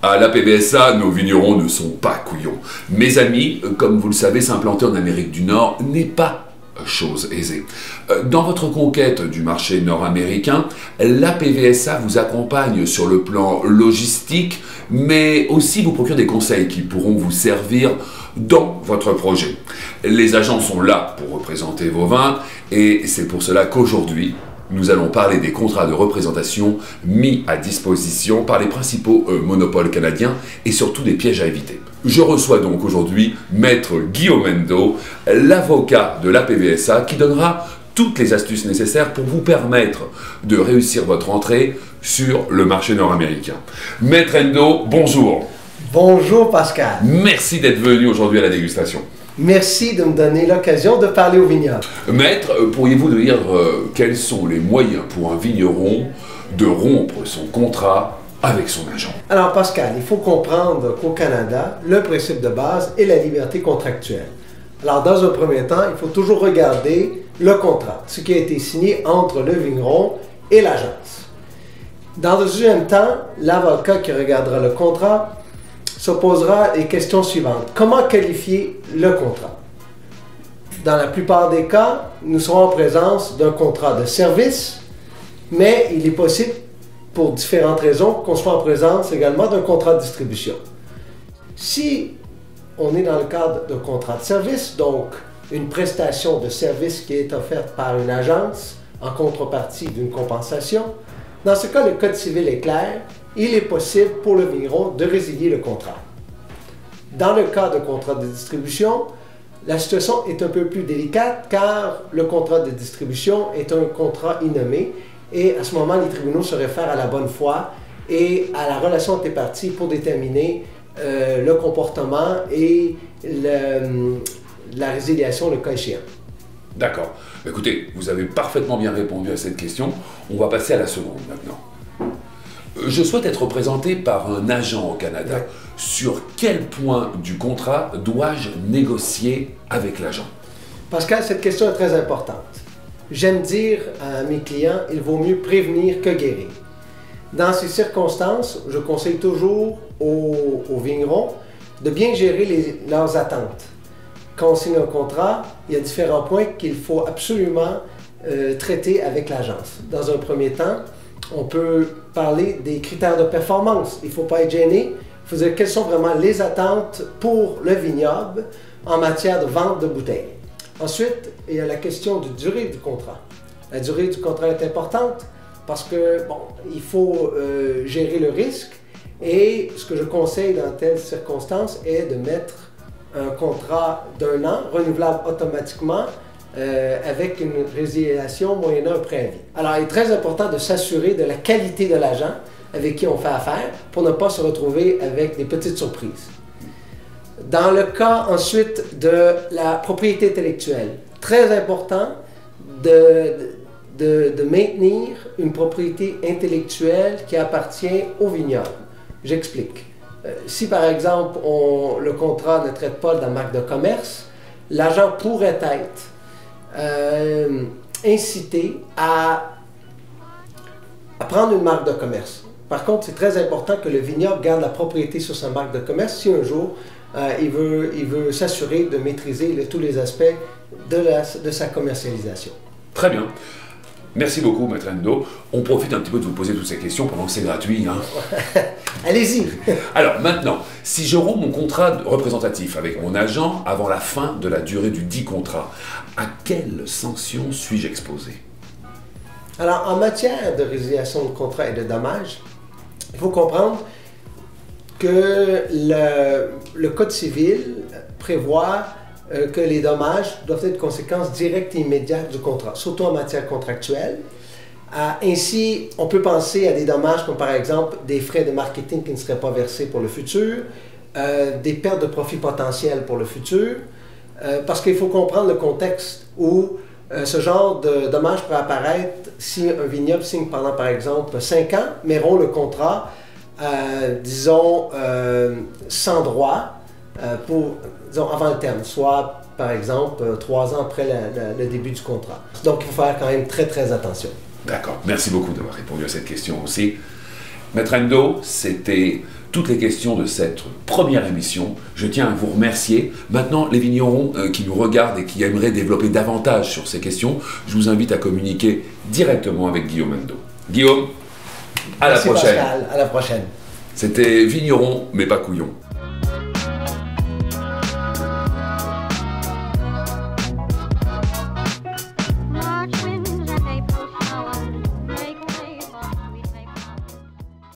À la PVSA, nos vignerons ne sont pas couillons. Mes amis, comme vous le savez, s'implanter en Amérique du Nord n'est pas chose aisée. Dans votre conquête du marché nord-américain, la PVSA vous accompagne sur le plan logistique, mais aussi vous procure des conseils qui pourront vous servir dans votre projet. Les agents sont là pour représenter vos vins et c'est pour cela qu'aujourd'hui, nous allons parler des contrats de représentation mis à disposition par les principaux monopoles canadiens et surtout des pièges à éviter. Je reçois donc aujourd'hui Maître Guillaume Endo, l'avocat de la PVSA, qui donnera toutes les astuces nécessaires pour vous permettre de réussir votre entrée sur le marché nord-américain. Maître Endo, bonjour. Bonjour Pascal. Merci d'être venu aujourd'hui à la dégustation. Merci de me donner l'occasion de parler aux vignerons. Maître, pourriez-vous nous dire quels sont les moyens pour un vigneron de rompre son contrat avec son agent? Alors Pascal, il faut comprendre qu'au Canada, le principe de base est la liberté contractuelle. Alors dans un premier temps, il faut toujours regarder le contrat, ce qui a été signé entre le vigneron et l'agence. Dans le deuxième temps, l'avocat qui regardera le contrat se posera les questions suivantes. Comment qualifier le contrat? Dans la plupart des cas, nous serons en présence d'un contrat de service, mais il est possible, pour différentes raisons, qu'on soit en présence également d'un contrat de distribution. Si on est dans le cadre d'un contrat de service, donc une prestation de service qui est offerte par une agence en contrepartie d'une compensation, dans ce cas, le Code civil est clair. Il est possible pour le vigneron de résilier le contrat. Dans le cas de contrat de distribution, la situation est un peu plus délicate car le contrat de distribution est un contrat innommé et à ce moment, les tribunaux se réfèrent à la bonne foi et à la relation entre les parties pour déterminer le comportement et la résiliation le cas échéant. D'accord. Écoutez, vous avez parfaitement bien répondu à cette question. On va passer à la seconde maintenant. Je souhaite être représenté par un agent au Canada. Ouais. Sur quel point du contrat dois-je négocier avec l'agent? Pascal, cette question est très importante. J'aime dire à mes clients, il vaut mieux prévenir que guérir. Dans ces circonstances, je conseille toujours aux vignerons de bien gérer leurs attentes. Quand on signe un contrat, il y a différents points qu'il faut absolument traiter avec l'agence. Dans un premier temps, on peut parler des critères de performance. Il ne faut pas être gêné. Il faut dire quelles sont vraiment les attentes pour le vignoble en matière de vente de bouteilles. Ensuite, il y a la question de durée du contrat. La durée du contrat est importante parce que, bon, il faut gérer le risque et ce que je conseille dans telles circonstances est de mettre un contrat d'1 an, renouvelable automatiquement, avec une résiliation moyennant un préavis. Alors, il est très important de s'assurer de la qualité de l'agent avec qui on fait affaire pour ne pas se retrouver avec des petites surprises. Dans le cas ensuite de la propriété intellectuelle, très important de maintenir une propriété intellectuelle qui appartient au vignoble. J'explique. Si par exemple le contrat ne traite pas de la marque de commerce, l'agent pourrait être incité à prendre une marque de commerce. Par contre, c'est très important que le vignoble garde la propriété sur sa marque de commerce si un jour il veut s'assurer de maîtriser tous les aspects de sa commercialisation. Très bien. Merci beaucoup, Maître Endo. On profite un petit peu de vous poser toutes ces questions pendant que c'est gratuit. Hein. Allez-y. Alors maintenant, si je romps mon contrat représentatif avec mon agent avant la fin de la durée du dit contrat, à quelle sanction suis-je exposé? Alors, en matière de résiliation de contrat et de dommages, il faut comprendre que le Code civil prévoit que les dommages doivent être conséquences directes et immédiates du contrat, surtout en matière contractuelle. Ainsi, on peut penser à des dommages comme par exemple des frais de marketing qui ne seraient pas versés pour le futur, des pertes de profit potentiels pour le futur, parce qu'il faut comprendre le contexte où ce genre de dommages pourrait apparaître si un vignoble signe pendant par exemple 5 ans, mais rompt le contrat, disons, sans droit, disons, avant le terme, soit par exemple 3 ans après le début du contrat. Donc il faut faire quand même très très attention. D'accord, merci beaucoup d'avoir répondu à cette question aussi. Maître Endo, c'était toutes les questions de cette première émission. Je tiens à vous remercier. Maintenant, les vignerons qui nous regardent et qui aimeraient développer davantage sur ces questions, je vous invite à communiquer directement avec Guillaume Endo. Guillaume, à la prochaine. Pascal, à la prochaine. C'était Vigneron, mais pas couillon.